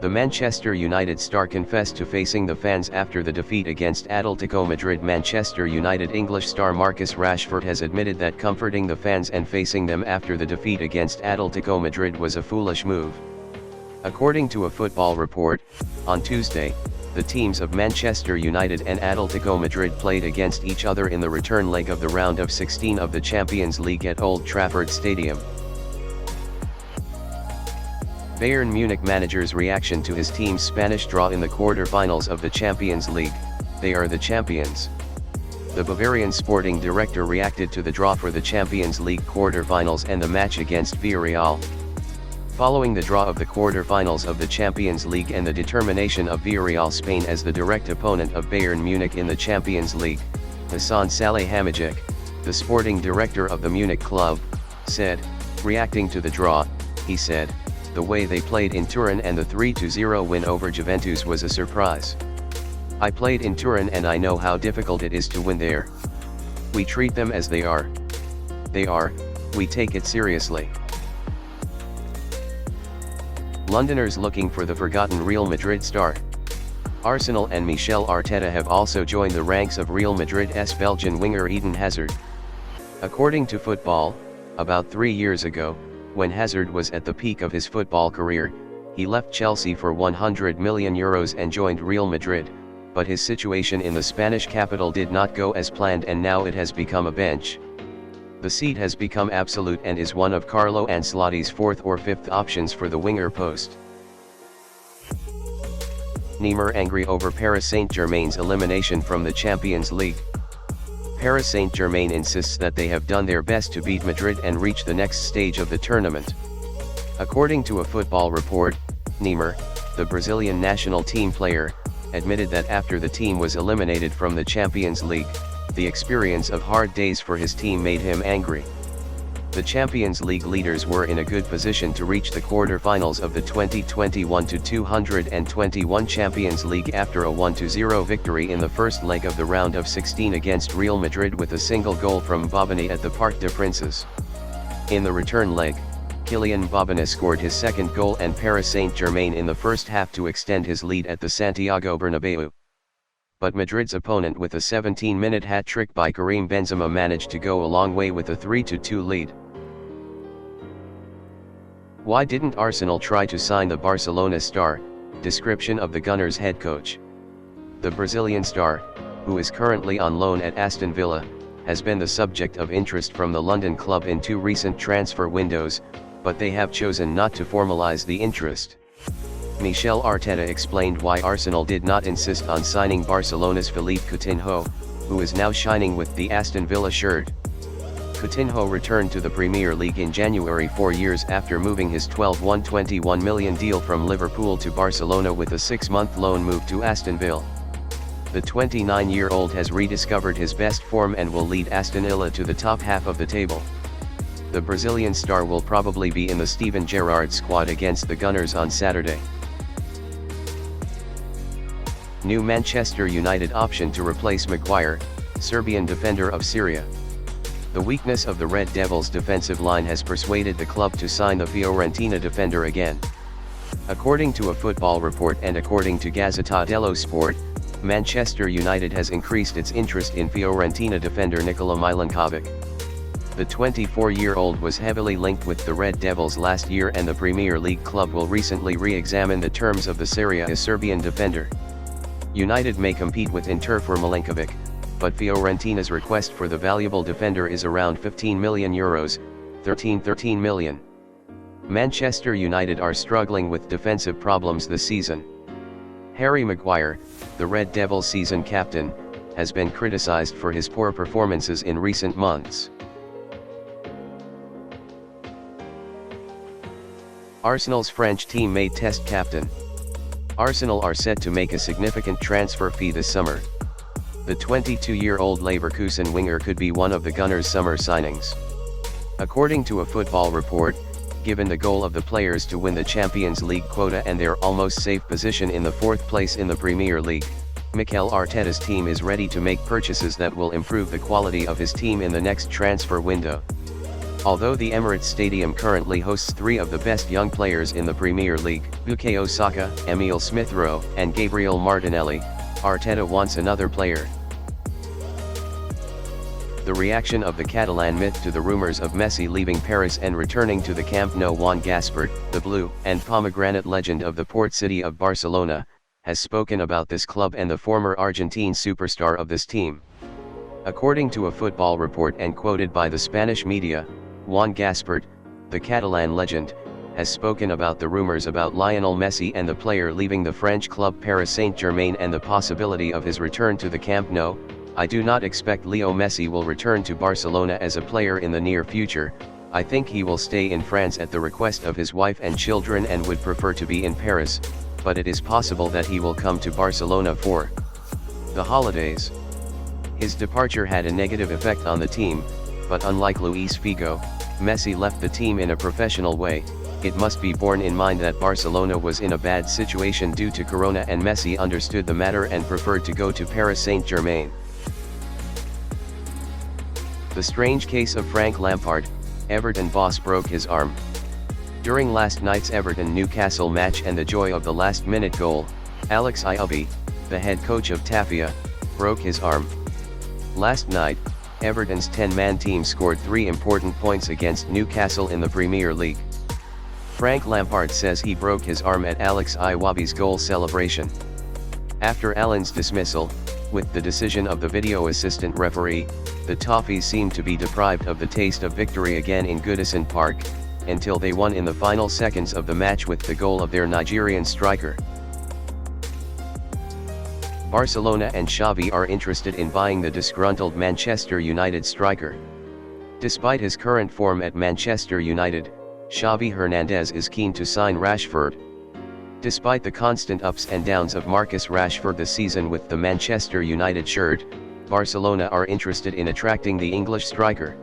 The Manchester United star confessed to facing the fans after the defeat against Atletico Madrid. Manchester United English star Marcus Rashford has admitted that comforting the fans and facing them after the defeat against Atletico Madrid was a foolish move. According to a Football Report, on Tuesday, the teams of Manchester United and Atletico Madrid played against each other in the return leg of the round of 16 of the Champions League at Old Trafford Stadium. Bayern Munich manager's reaction to his team's Spanish draw in the quarter-finals of the Champions League. They are the champions. The Bavarian sporting director reacted to the draw for the Champions League quarter-finals and the match against Villarreal. Following the draw of the quarter-finals of the Champions League and the determination of Villarreal Spain as the direct opponent of Bayern Munich in the Champions League, Hasan Salihamidzic, the sporting director of the Munich club, said, reacting to the draw, he said, "The way they played in Turin and the 3-0 win over Juventus was a surprise. I played in Turin and I know how difficult it is to win there. We treat them as they are. We take it seriously." Londoners looking for the forgotten Real Madrid star. Arsenal and Mikel Arteta have also joined the ranks of Real Madrid's Belgian winger Eden Hazard. According to Football, about 3 years ago, when Hazard was at the peak of his football career, he left Chelsea for €100 million and joined Real Madrid, but his situation in the Spanish capital did not go as planned and now it has become a bench. The seat has become absolute and is one of Carlo Ancelotti's fourth or fifth options for the winger post. Neymar angry over Paris Saint-Germain's elimination from the Champions League. Paris Saint-Germain insists that they have done their best to beat Madrid and reach the next stage of the tournament. According to a Football Report, Neymar, the Brazilian national team player, admitted that after the team was eliminated from the Champions League, the experience of hard days for his team made him angry. The Champions League leaders were in a good position to reach the quarter-finals of the 2021-2021 Champions League after a 1-0 victory in the first leg of the round of 16 against Real Madrid with a single goal from Bobany at the Parc des Princes. In the return leg, Kylian Mbappé scored his second goal and Paris Saint-Germain in the first half to extend his lead at the Santiago Bernabeu. But Madrid's opponent with a 17-minute hat-trick by Karim Benzema managed to go a long way with a 3-2 lead. Why didn't Arsenal try to sign the Barcelona star? Description of the Gunners' head coach. The Brazilian star, who is currently on loan at Aston Villa, has been the subject of interest from the London club in 2 recent transfer windows, but they have chosen not to formalise the interest. Mikel Arteta explained why Arsenal did not insist on signing Barcelona's Philippe Coutinho, who is now shining with the Aston Villa shirt. Coutinho returned to the Premier League in January 4 years after moving his £21 million deal from Liverpool to Barcelona with a 6-month loan move to Aston Villa. The 29-year-old has rediscovered his best form and will lead Aston Villa to the top half of the table. The Brazilian star will probably be in the Steven Gerrard squad against the Gunners on Saturday. New Manchester United option to replace Maguire, Serbian defender of Syria. The weakness of the Red Devils' defensive line has persuaded the club to sign the Fiorentina defender again. According to a Football Report and according to Gazzetta dello Sport, Manchester United has increased its interest in Fiorentina defender Nikola Milankovic. The 24-year-old was heavily linked with the Red Devils last year and the Premier League club will recently re-examine the terms of the Syria Serbian defender. United may compete with Inter for Milankovic, but Fiorentina's request for the valuable defender is around €15 million, 13 million. Manchester United are struggling with defensive problems this season. Harry Maguire, the Red Devils season captain, has been criticised for his poor performances in recent months. Arsenal's French team made test captain. Arsenal are set to make a significant transfer fee this summer. The 22-year-old Leverkusen winger could be one of the Gunners' summer signings. According to a Football Report, given the goal of the players to win the Champions League quota and their almost safe position in the 4th place in the Premier League, Mikel Arteta's team is ready to make purchases that will improve the quality of his team in the next transfer window. Although the Emirates Stadium currently hosts three of the best young players in the Premier League, Bukayo Saka, Emile Smith-Rowe, and Gabriel Martinelli, Arteta wants another player. The reaction of the Catalan myth to the rumours of Messi leaving Paris and returning to the Camp Nou. Juan Gaspard, the blue and pomegranate legend of the port city of Barcelona, has spoken about this club and the former Argentine superstar of this team. According to a football report and quoted by the Spanish media, Juan Gaspard, the Catalan legend, has spoken about the rumours about Lionel Messi and the player leaving the French club Paris Saint-Germain and the possibility of his return to the Camp Nou. I do not expect Leo Messi will return to Barcelona as a player in the near future. I think he will stay in France at the request of his wife and children and would prefer to be in Paris, but it is possible that he will come to Barcelona for the holidays. His departure had a negative effect on the team, but unlike Luis Figo, Messi left the team in a professional way. It must be borne in mind that Barcelona was in a bad situation due to Corona and Messi understood the matter and preferred to go to Paris Saint-Germain. The strange case of Frank Lampard, Everton boss broke his arm. During last night's Everton-Newcastle match and the joy of the last-minute goal, Alex Iwobi, the head coach of Tafia, broke his arm. Last night, Everton's 10-man team scored 3 important points against Newcastle in the Premier League. Frank Lampard says he broke his arm at Alex Iwobi's goal celebration. After Alan's dismissal, with the decision of the video assistant referee, the Toffees seemed to be deprived of the taste of victory again in Goodison Park, until they won in the final seconds of the match with the goal of their Nigerian striker. Barcelona and Xavi are interested in buying the disgruntled Manchester United striker. Despite his current form at Manchester United, Xavi Hernandez is keen to sign Rashford. Despite the constant ups and downs of Marcus Rashford this season with the Manchester United shirt, Barcelona are interested in attracting the English striker.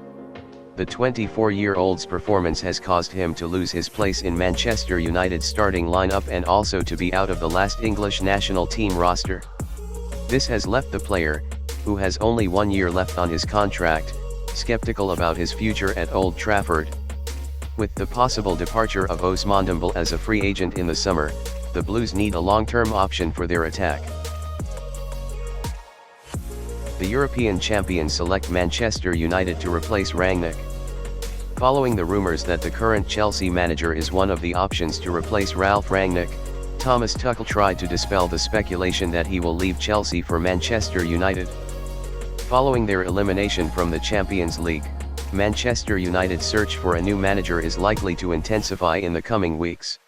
The 24-year-old's performance has caused him to lose his place in Manchester United's starting lineup and also to be out of the last English national team roster. This has left the player, who has only 1 year left on his contract, skeptical about his future at Old Trafford. With the possible departure of Ousmane Dembele as a free agent in the summer, the Blues need a long-term option for their attack. The European champions select Manchester United to replace Rangnick. Following the rumours that the current Chelsea manager is one of the options to replace Ralph Rangnick, Thomas Tuchel tried to dispel the speculation that he will leave Chelsea for Manchester United. Following their elimination from the Champions League, Manchester United's search for a new manager is likely to intensify in the coming weeks.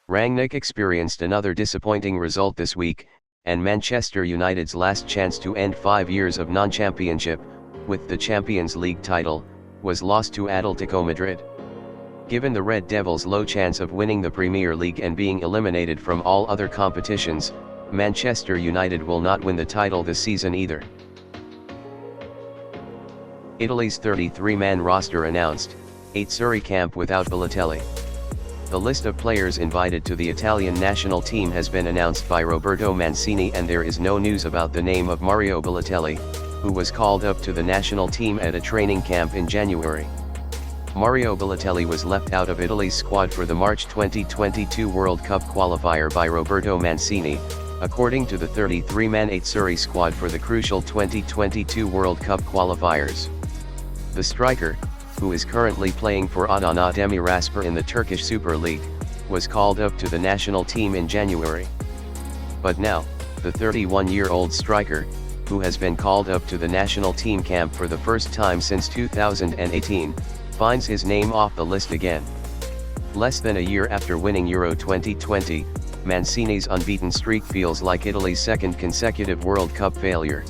Rangnick experienced another disappointing result this week, and Manchester United's last chance to end 5 years of non-championship, with the Champions League title, was lost to Atletico Madrid. Given the Red Devils' low chance of winning the Premier League and being eliminated from all other competitions, Manchester United will not win the title this season either. Italy's 33-man roster announced, 8 Surrey camp without Balotelli. The list of players invited to the Italian national team has been announced by Roberto Mancini, and there is no news about the name of Mario Balotelli, who was called up to the national team at a training camp in January. Mario Balotelli was left out of Italy's squad for the March 2022 World Cup qualifier by Roberto Mancini, according to the 33-man 8 Surrey squad for the crucial 2022 World Cup qualifiers. The striker, who is currently playing for Adana Demirspor in the Turkish Super League, was called up to the national team in January. But now, the 31-year-old striker, who has been called up to the national team camp for the first time since 2018, finds his name off the list again. Less than a year after winning Euro 2020, Mancini's unbeaten streak feels like Italy's second consecutive World Cup failure.